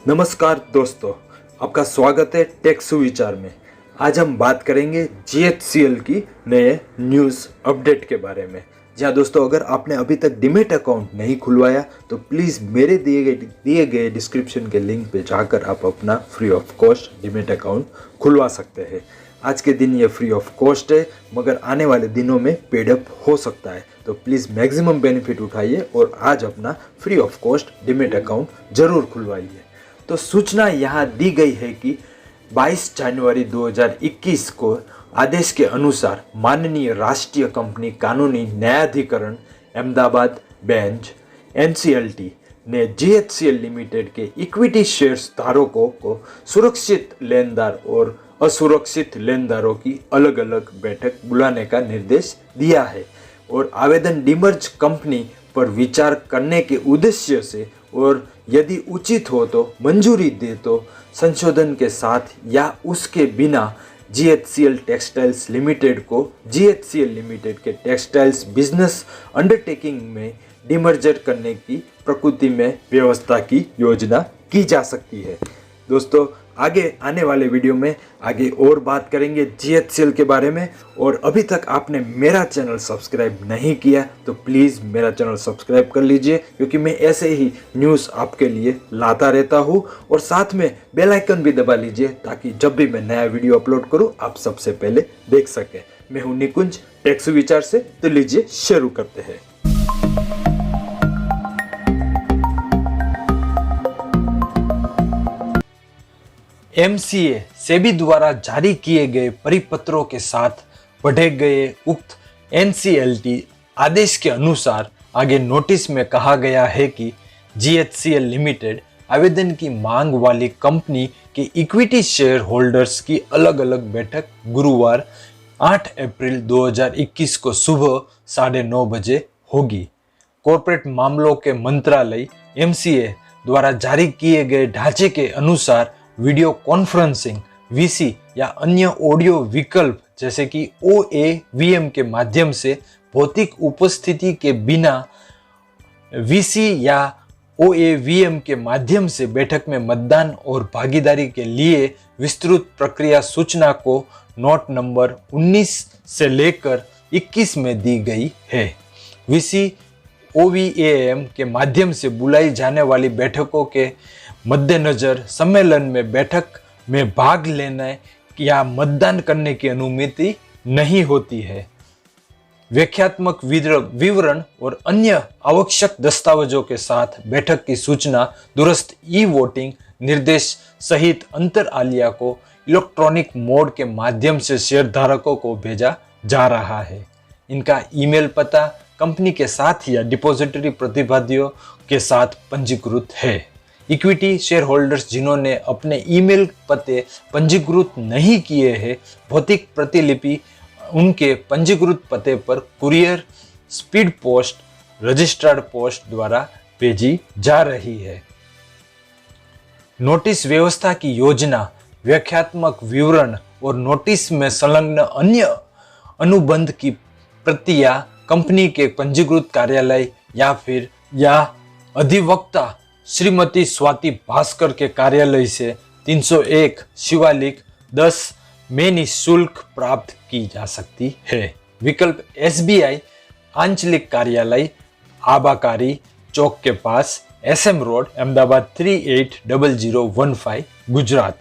नमस्कार दोस्तों, आपका स्वागत है टेक सुविचार में। आज हम बात करेंगे GHCL की नए न्यूज़ अपडेट के बारे में। जी हाँ दोस्तों, अगर आपने अभी तक डीमैट अकाउंट नहीं खुलवाया तो प्लीज़ मेरे दिए गए डिस्क्रिप्शन के लिंक पे जाकर आप अपना free of cost demat account खुलवा सकते हैं। आज के दिन ये फ्री ऑफ कॉस्ट है, मगर आने वाले दिनों में पेड अप हो सकता है, तो प्लीज़ मैक्सिमम बेनिफिट उठाइए और आज अपना free of cost demat account ज़रूर खुलवाइए। तो सूचना यहाँ दी गई है कि 22 जनवरी 2021 को आदेश के अनुसार माननीय राष्ट्रीय कंपनी कानूनी न्यायाधिकरण अहमदाबाद बेंच NCLT ने GHCL लिमिटेड के इक्विटी शेयर्स धारकों को सुरक्षित लेनदार और असुरक्षित लेनदारों की अलग अलग बैठक बुलाने का निर्देश दिया है और आवेदन डीमर्ज कंपनी पर विचार करने के उद्देश्य से और यदि उचित हो तो मंजूरी दे तो संशोधन के साथ या उसके बिना GHCL टेक्सटाइल्स लिमिटेड को GHCL लिमिटेड के टेक्सटाइल्स बिजनेस अंडरटेकिंग में डिमर्जर करने की प्रकृति में व्यवस्था की योजना की जा सकती है। दोस्तों, आगे आने वाले वीडियो में आगे और बात करेंगे GHCL के बारे में। और अभी तक आपने मेरा चैनल सब्सक्राइब नहीं किया तो प्लीज़ मेरा चैनल सब्सक्राइब कर लीजिए, क्योंकि मैं ऐसे ही न्यूज़ आपके लिए लाता रहता हूँ। और साथ में बेल आइकन भी दबा लीजिए ताकि जब भी मैं नया वीडियो अपलोड करूँ आप सबसे पहले देख सकें। मैं हूँ निकुंज टेक सुविचार से, तो लीजिए शुरू करते हैं। MCA सेबी द्वारा जारी किए गए परिपत्रों के साथ पढ़े गए उक्त NCLT आदेश के अनुसार आगे नोटिस में कहा गया है कि GHCL लिमिटेड आवेदन की मांग वाली कंपनी के इक्विटी शेयर होल्डर्स की अलग अलग बैठक गुरुवार 8 अप्रैल 2021 को सुबह 9:30 बजे होगी। कॉर्पोरेट मामलों के मंत्रालय MCA द्वारा जारी किए गए ढांचे के अनुसार वीडियो कॉन्फ्रेंसिंग VC या अन्य ऑडियो विकल्प जैसे कि OAVM के माध्यम से भौतिक उपस्थिति के बिना VC या OAVM के माध्यम से बैठक में मतदान और भागीदारी के लिए विस्तृत प्रक्रिया सूचना को नोट नंबर 19 से लेकर 21 में दी गई है। VC OVAM के माध्यम से बुलाई जाने वाली बैठकों के मद्देनजर सम्मेलन में बैठक में भाग लेने या मतदान करने की अनुमति नहीं होती है। व्याख्यात्मक विवरण और अन्य आवश्यक दस्तावेजों के साथ बैठक की सूचना दूरस्थ वोटिंग निर्देश सहित अंतर आलिया को इलेक्ट्रॉनिक मोड के माध्यम से शेयरधारकों को भेजा जा रहा है। इनका ईमेल पता कंपनी के साथ या डिपॉजिटरी प्रतिभागियों के साथ पंजीकृत है। इक्विटी शेयर होल्डर्स जिन्होंने अपने ईमेल पते पंजीकृत नहीं किए हैं, भौतिक प्रतिलिपि उनके पंजीकृत पते पर courier, speed post, registered post द्वारा भेजी जा रही है। नोटिस व्यवस्था की योजना, व्याख्यात्मक विवरण और नोटिस में संलग्न अन्य अनुबंध की प्रतियां कंपनी के पंजीकृत कार्यालय या अधिवक्ता श्रीमती स्वाति भास्कर के कार्यालय से 301 शिवालिक 10 में निःशुल्क प्राप्त की जा सकती है। विकल्प SBI आंचलिक कार्यालय आबाकारी चौक के पास SM रोड अहमदाबाद 380015 गुजरात।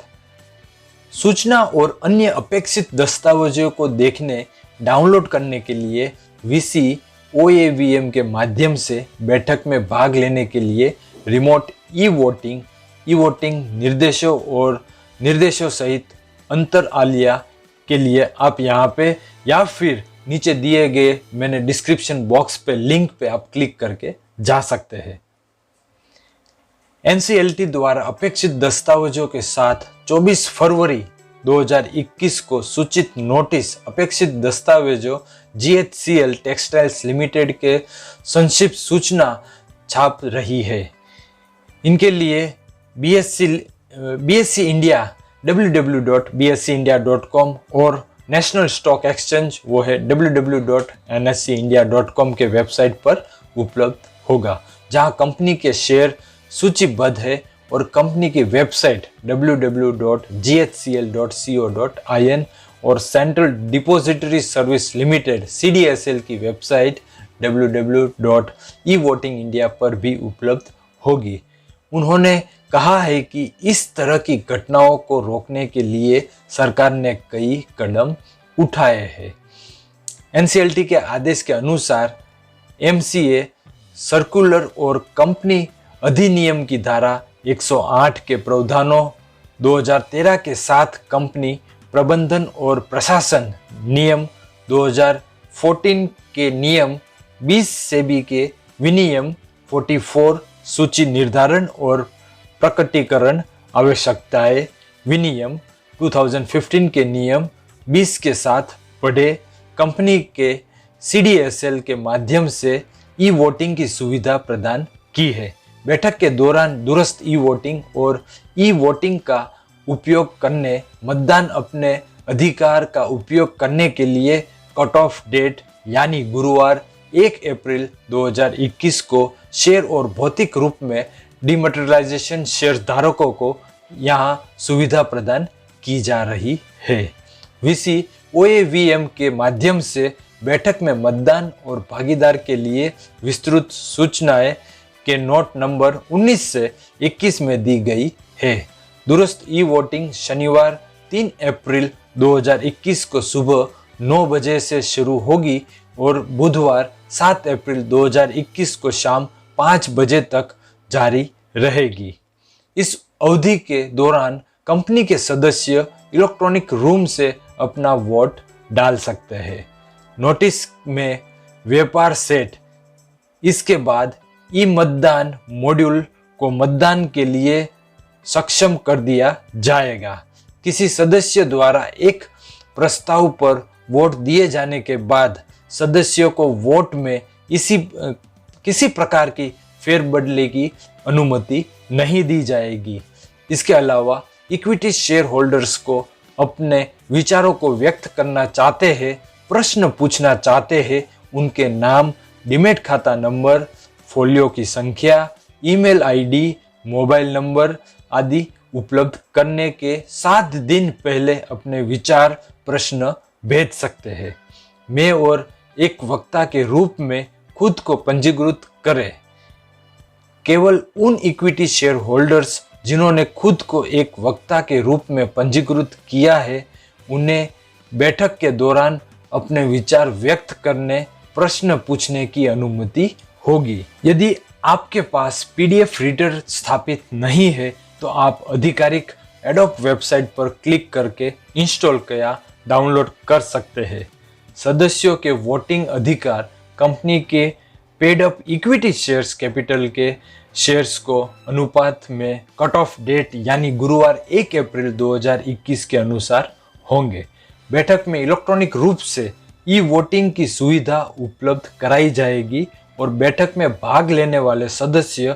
सूचना और अन्य अपेक्षित दस्तावेजों को देखने डाउनलोड करने के लिए VC OAVM के माध्यम से बैठक में भाग लेने के लिए रिमोट वोटिंग निर्देशों सहित अंतर आलिया के लिए आप यहाँ पे या फिर नीचे दिए गए मैंने डिस्क्रिप्शन बॉक्स पे लिंक पे आप क्लिक करके जा सकते हैं। NCLT द्वारा अपेक्षित दस्तावेजों के साथ 24 फरवरी 2021 को सूचित नोटिस अपेक्षित दस्तावेजों GHCL टेक्सटाइल्स लिमिटेड के संक्षिप्त सूचना छाप रही है। इनके लिए BSE इंडिया www.bseindia.com और नेशनल स्टॉक एक्सचेंज वो है www.nseindia.com के वेबसाइट पर उपलब्ध होगा, जहां कंपनी के शेयर सूचीबद्ध है और कंपनी की वेबसाइट www.ghcl.co.in और central depository service limited CDSL की वेबसाइट www.evotingindia पर भी उपलब्ध होगी। उन्होंने कहा है कि इस तरह की घटनाओं को रोकने के लिए सरकार ने कई कदम उठाए हैं। NCLT के आदेश के अनुसार MCA सर्कुलर और कंपनी अधिनियम की धारा 108 के प्रावधानों 2013 के साथ कंपनी प्रबंधन और प्रशासन नियम 2014 के नियम 20 सेबी के विनियम 44 सूची निर्धारण और प्रकटीकरण आवश्यकताएं विनियम 2015 के नियम 20 के साथ बढ़े कंपनी के CDSL के माध्यम से ई-वोटिंग की सुविधा प्रदान की है। बैठक के दौरान दूरस्थ ई-वोटिंग और ई-वोटिंग का उपयोग करने, मतदान अपने अधिकार का उपयोग करने के लिए कट ऑफ डेट यानी गुरुवार 1 अप्रैल 2021 को शेयर और भौतिक रूप में डिमैटेरियलाइजेशन शेयर धारकों को यहां सुविधा प्रदान की जा रही है। VC OAVM के माध्यम से बैठक में मतदान और भागीदार के लिए विस्तृत सूचनाएं के नोट नंबर 19 से 21 में दी गई है। दूरस्थ ई-वोटिंग शनिवार 3 अप्रैल 2021 को सुबह 9 बजे से शुरू होगी और बुधवार 7 अप्रैल 2021 को शाम 5 बजे तक जारी रहेगी। इस अवधि के दौरान कंपनी के सदस्य इलेक्ट्रॉनिक रूम से अपना वोट डाल सकते हैं। नोटिस में व्यापार सेट, इसके बाद ई मतदान मॉड्यूल को मतदान के लिए सक्षम कर दिया जाएगा। किसी सदस्य द्वारा एक प्रस्ताव पर वोट दिए जाने के बाद सदस्यों को वोट में किसी प्रकार की फेरबदली की अनुमति नहीं दी जाएगी। इसके अलावा इक्विटी शेयर होल्डर्स को अपने विचारों को व्यक्त करना चाहते हैं, प्रश्न पूछना चाहते हैं, उनके नाम, डीमैट खाता नंबर, फोलियो की संख्या, ईमेल आईडी, मोबाइल नंबर आदि उपलब्ध करने के 7 दिन पहले अपने विचार, प्रश्न भेज सकते हैं। मैं और एक वक्ता के रूप में खुद को पंजीकृत करें। केवल उन इक्विटी शेयर होल्डर्स जिन्होंने खुद को एक वक्ता के रूप में पंजीकृत किया है, उन्हें बैठक के दौरान अपने विचार व्यक्त करने, प्रश्न पूछने की अनुमति होगी। यदि आपके पास PDF रीडर स्थापित नहीं है तो आप आधिकारिक एडोब वेबसाइट पर क्लिक करके इंस्टॉल या डाउनलोड कर सकते हैं। सदस्यों के वोटिंग अधिकार कंपनी के paid up equity shares capital के शेयर्स को अनुपात में कट ऑफ डेट यानी गुरुवार 1 अप्रैल 2021 के अनुसार होंगे। बैठक में इलेक्ट्रॉनिक रूप से ई वोटिंग की सुविधा उपलब्ध कराई जाएगी और बैठक में भाग लेने वाले सदस्य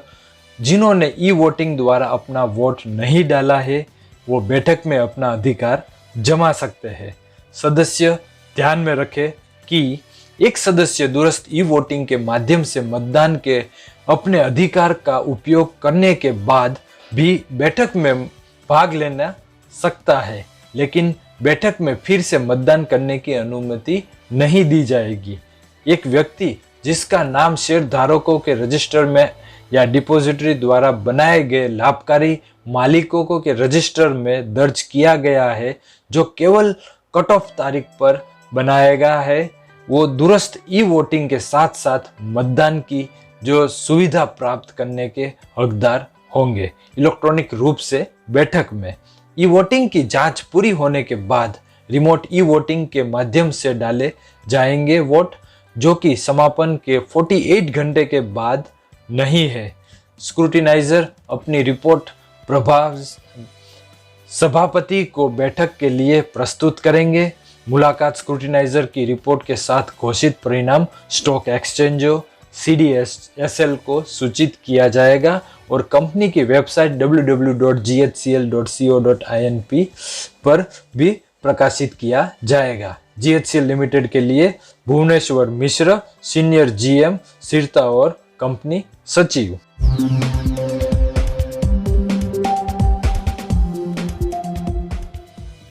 जिन्होंने ई वोटिंग द्वारा अपना वोट नहीं डाला है, वो बैठक में अपना अधिकार जमा सकते हैं। सदस्य ध्यान में रखें कि एक सदस्य दूरस्थ ई वोटिंग के माध्यम से मतदान के अपने अधिकार का उपयोग करने के बाद भी बैठक में भाग लेना सकता है, लेकिन बैठक में फिर से मतदान करने की अनुमति नहीं दी जाएगी। एक व्यक्ति जिसका नाम शेयर धारकों के रजिस्टर में या डिपॉजिटरी द्वारा बनाए गए लाभकारी मालिकों के रजिस्टर में दर्ज किया गया है, जो केवल कट ऑफ तारीख पर बनाया गया है, वो दूरस्थ ई वोटिंग के साथ साथ मतदान की जो सुविधा प्राप्त करने के हकदार होंगे। इलेक्ट्रॉनिक रूप से बैठक में ई वोटिंग की जांच पूरी होने के बाद रिमोट ई वोटिंग के माध्यम से डाले जाएंगे वोट, जो कि समापन के 48 घंटे के बाद नहीं है। स्क्रूटिनाइजर अपनी रिपोर्ट सभापति को बैठक के लिए प्रस्तुत करेंगे। मुलाकात स्क्रूटिनाइजर की रिपोर्ट के साथ घोषित परिणाम स्टॉक एक्सचेंजों CDSL को सूचित किया जाएगा और कंपनी की वेबसाइट www.ghcl.co.in पर भी प्रकाशित किया जाएगा। GHCL लिमिटेड के लिए भुवनेश्वर मिश्र, सीनियर GM, स्थिरता और कंपनी सचिव।